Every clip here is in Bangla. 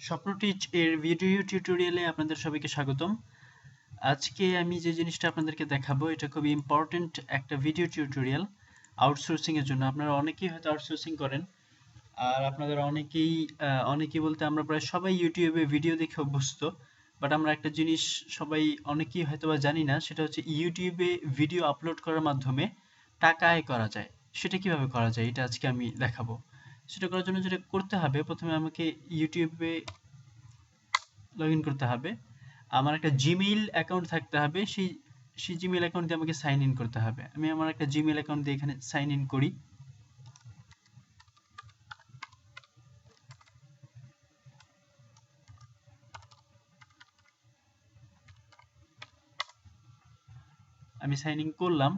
স্বপ্ন টিচ এর ভিডিও টিউটোরিয়ালে আপনাদের সবাইকে স্বাগতম। আজকে আমি যে জিনিসটা আপনাদেরকে দেখাবো এটা খুবই ইম্পর্টেন্ট একটা ভিডিও টিউটোরিয়াল আউটসোর্সিং এর জন্য। আপনারা অনেকেই হয়তো আউটসোর্সিং করেন, আর আপনাদের অনেকেই বলতে আমরা প্রায় সবাই ইউটিউবে ভিডিও দেখে অভ্যস্ত। বাট আমরা একটা জিনিস সবাই অনেকেই হয়তোবা জানি না, সেটা হচ্ছে ইউটিউবে ভিডিও আপলোড করার মাধ্যমে টাকা আয় করা যায়। সেটা কিভাবে করা যায় এটা আজকে আমি দেখাবো। সেটা করার জন্য যেটা করতে হবে, প্রথমে আমাকে ইউটিউবে লগ ইন করতে হবে। আমার একটা জিমেইল অ্যাকাউন্ট থাকতে হবে, সেই জিমেইল অ্যাকাউন্ট দিয়ে আমাকে সাইন ইন করতে হবে। আমি আমার একটা জিমেইল অ্যাকাউন্ট দিয়ে এখানে সাইন ইন করি। আমি সাইন ইন করলাম।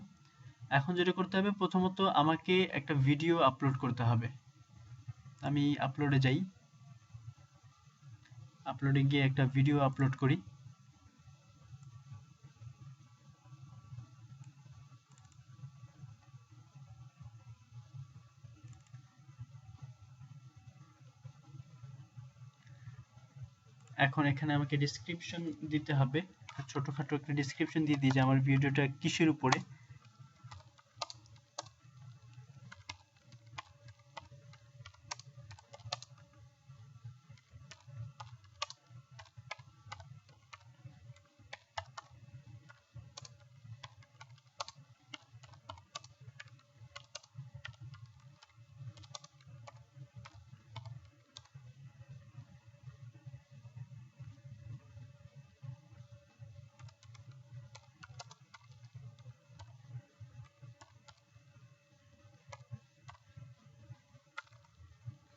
এখন যেটা করতে হবে, প্রথমত আমাকে একটা ভিডিও আপলোড করতে হবে। আমি আপলোডে যাই, আপলোডে গিয়ে একটা ভিডিও আপলোড করি। এখন এখানে আমাকে ডেসক্রিপশন দিতে হবে, ছোটখাটো একটা ডেসক্রিপশন দিয়ে দিই যে আমার ভিডিওটা কিসের উপরে।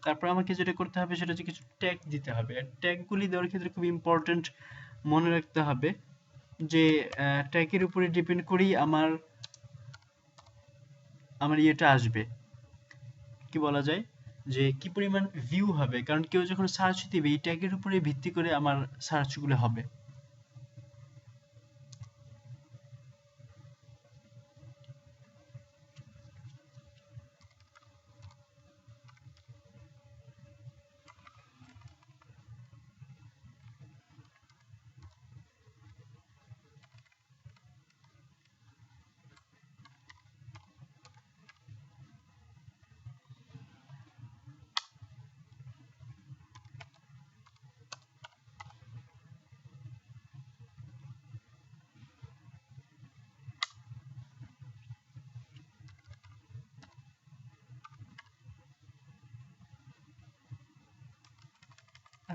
তারপর আমাকে যেটা করতে হবে সেটা হচ্ছে কিছু ট্যাগ দিতে হবে। ট্যাগগুলি দেওয়ার ক্ষেত্রে খুব ইম্পর্টেন্ট মনে রাখতে হবে যে ট্যাগের উপরে ডিপেন্ড করেই আমার ইয়েটা আসবে, কি বলা যায়, যে কি পরিমাণ ভিউ হবে। কারণ কেউ যখন সার্চ দিবে এই ট্যাগের উপরে ভিত্তি করে আমার সার্চগুলো হবে।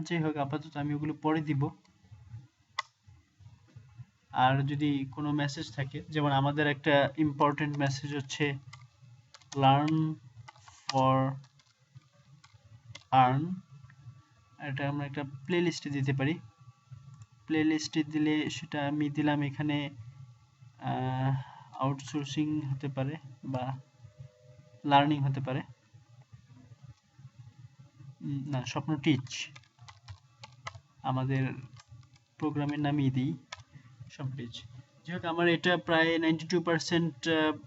যাই হোক, আপাতত আমি ওগুলো পরে দিব। আর যদি কোনো মেসেজ থাকে, যেমন আমাদের একটা ইম্পর্টেন্ট মেসেজ হচ্ছে লার্ন ফর আর্ন, এটা আমরা একটা প্লে লিস্টে দিতে পারি। প্লে লিস্টে দিলে সেটা আমি দিলাম এখানে আউটসোর্সিং হতে পারে বা লার্নিং হতে পারে, না স্বপ্ন টিচ আমাদের প্রোগ্রামের নামই দিই স্বপ্ন টিচ। যাই হোক, আমার এটা প্রায় 92%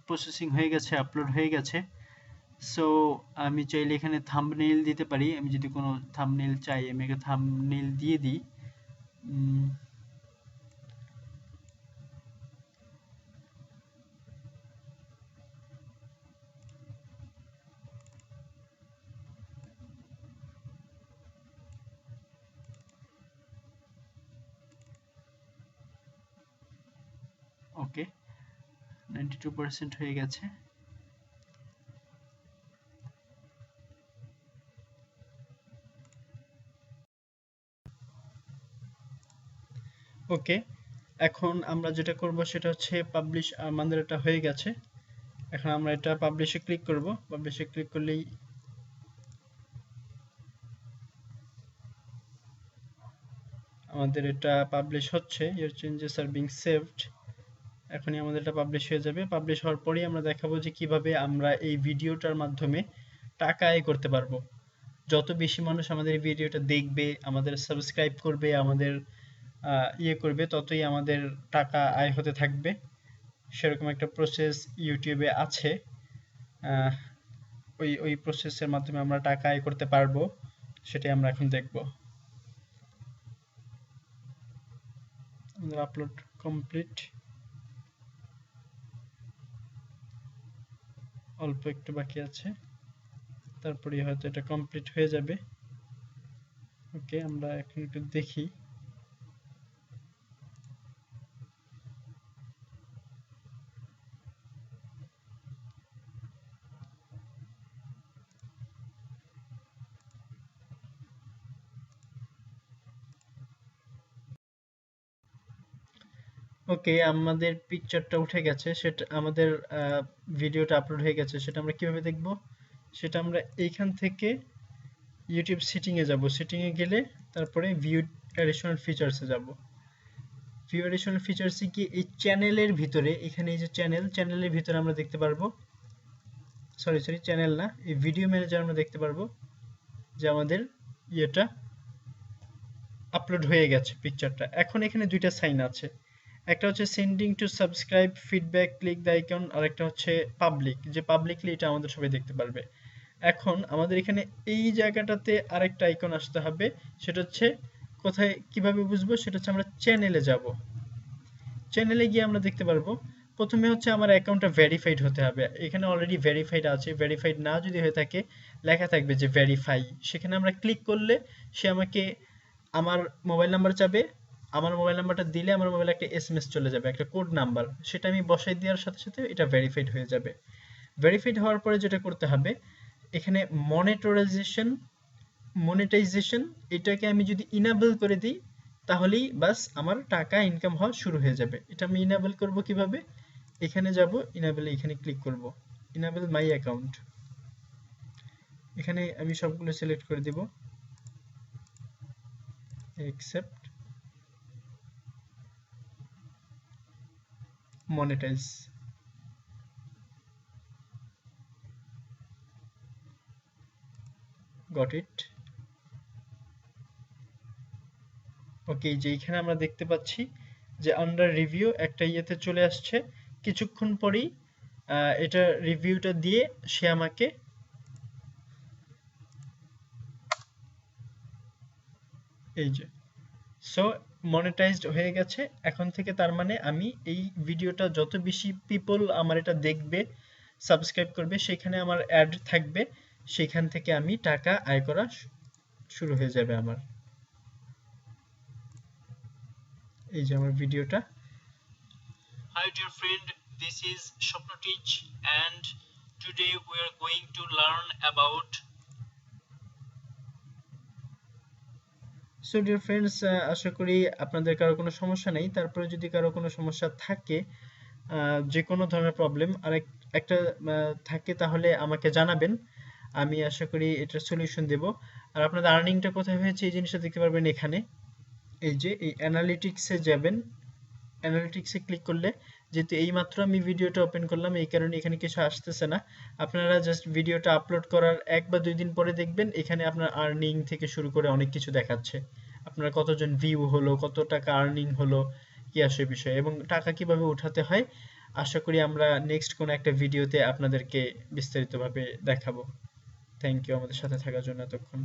প্রসেসিং হয়ে গেছে, আপলোড হয়ে গেছে। সো আমি চাইলে এখানে থাম্বনেইল দিতে পারি। আমি যদি কোনো থাম্বনেইল চাই আমি একটা থাম্বনেইল দিয়ে দিই। ওকে, 92% হয়ে গেছে। ওকে, এখন আমরা যেটা করব সেটা হচ্ছে পাবলিশ। আমাদের এটা হয়ে গেছে। এখন আমরা এটা পাবলিশে ক্লিক করব। পাবলিশে ক্লিক করলেই আমাদের এটা পাবলিশ হচ্ছে। Your changes are being saved. এখনই আমাদের এটা পাবলিশ হয়ে যাবে। পাবলিশ হওয়ার পরেই আমরা দেখাবো যে কিভাবে আমরা এই ভিডিওটার মাধ্যমে টাকা আয় করতে পারবো। যত বেশি মানুষ আমাদের এই ভিডিওটা দেখবে, আমাদের সাবস্ক্রাইব করবে, আমাদের ইয়ে করবে, ততই আমাদের টাকা আয় হতে থাকবে। সেরকম একটা প্রসেস ইউটিউবে আছে। ওই প্রসেসের মাধ্যমে আমরা টাকা আয় করতে পারবো, সেটাই আমরা এখন দেখব। আমাদের আপলোড কমপ্লিট, অল্প একটু বাকি আছে, তারপরে হয়তো এটা কমপ্লিট হয়ে যাবে। ওকে, আমরা এখন একটু দেখি। ওকে, আমাদের পিকচারটা উঠে গেছে, সেটা আমাদের ভিডিওটা আপলোড হয়ে গেছে। সেটা আমরা কিভাবে দেখব? সেটা আমরা এইখান থেকে ইউটিউব সেটিং এ যাব, সেটিং এ গেলে তারপরে ভিউ অ্যাডিশনাল ফিচার্সে যাব। ভিউ অ্যাডিশনাল ফিচার্সে গিয়ে এই চ্যানেলের ভিতরে, এখানে এই যে চ্যানেলের ভিতরে আমরা দেখতে পারবো, সরি চ্যানেল না, এই ভিডিও ম্যানেজার আমরা দেখতে পারবো যে আমাদের ইয়েটা আপলোড হয়ে গেছে পিকচারটা। এখন এখানে দুইটা সাইন আছে, একটা হচ্ছে sending to subscribe feedback click the icon, আর একটা হচ্ছে পাবলিক, যে পাবলিকলি এটা আমাদের সবাই দেখতে পারবে। এখন আমাদের এখানে এই জায়গাটাতে আরেকটা আইকন আসতে হবে, সেটা হচ্ছে কোথায়, কিভাবে বুঝবো? সেটা হচ্ছে আমরা চ্যানেলে যাব, চ্যানেলে গিয়ে আমরা দেখতে পারবো প্রথমে হচ্ছে আমার অ্যাকাউন্টটা ভেরিফাইড হতে হবে। এখানে অলরেডি ভেরিফাইড আছে, ভেরিফাইড না যদি হয়ে থাকে লেখা থাকবে যে ভেরিফাই, সেখানে আমরা ক্লিক করলে সে আমাকে আমার মোবাইল নাম্বার চাবে, আমার মোবাইল নাম্বারটা দিলে আমার মোবাইলে একটা এসএমএস চলে যাবে, একটা কোড নাম্বার, সেটা আমি বসাই দেওয়ার সাথে সাথে এটা ভেরিফাইড হয়ে যাবে। ভেরিফাইড হওয়ার পরে যেটা করতে হবে, এখানে মনিটাইজেশন এটাকে আমি যদি ইনেবল করে দিই, তাহলেই বাস আমার টাকা ইনকাম হওয়া শুরু হয়ে যাবে। এটা আমি ইনেবল করব কিভাবে? এখানে যাব, ইনেবল, এখানে ক্লিক করব, ইনেবল মাই অ্যাকাউন্ট, এখানে আমি সবগুলো সিলেক্ট করে দিব, অ্যাকসেপ্ট, মনিটাইজ, গট ইট। ওকে, যে এখানে আমরা দেখতে পাচ্ছি যে আন্ডার রিভিউ একটা ইয়েতে চলে আসছে, কিছুক্ষণ পরেই এটা রিভিউটা দিয়ে সে আমাকে এই যে সো মনিটাইজড হয়ে গেছে। এখন থেকে তার মানে আমি এই ভিডিওটা যত বেশি পিপল আমার এটা দেখবে, সাবস্ক্রাইব করবে, সেখানে আমার অ্যাড থাকবে, সেখান থেকে আমি টাকা আয় করা শুরু হয়ে যাবে আমার। এই যে আমার ভিডিওটা। Hi dear friend, this is Shopnotich and today we are going to learn about so dear friends, আশা করি আপনাদের কারো কোনো সমস্যা নেই। তারপরে যদি কারো কোনো সমস্যা থাকে, যে কোনো ধরনের প্রবলেম আর একটা থাকে, তাহলে আমাকে জানাবেন, আমি আশা করি এটার সলিউশন দেব। আর আপনাদের আর্নিংটা কোথায় হয়েছে এই জিনিসটা দেখতে পারবেন এখানে, এই যে এই অ্যানালিটিক্সে যাবেন, অ্যানালিটিক্সে ক্লিক করলে, যেহেতু এইমাত্র আমি ভিডিওটা ওপেন করলাম এই কারণে এখানে কিছু আসতেছে না, আপনারা জাস্ট ভিডিওটা আপলোড করার 1 বা 2 দিন পরে দেখবেন এখানে আপনার আর্নিং থেকে শুরু করে অনেক কিছু দেখাচ্ছে, আপনার কতজন ভিউ হলো, কত টাকা আর্নিং হলো, কি আসে বিষয়, এবং টাকা কিভাবে উঠাতে হয়। আশা করি আমরা নেক্সট কোনো একটা ভিডিওতে আপনাদেরকে বিস্তারিতভাবে দেখাবো। থ্যাংক ইউ আমাদের সাথে থাকার জন্য এতক্ষণ।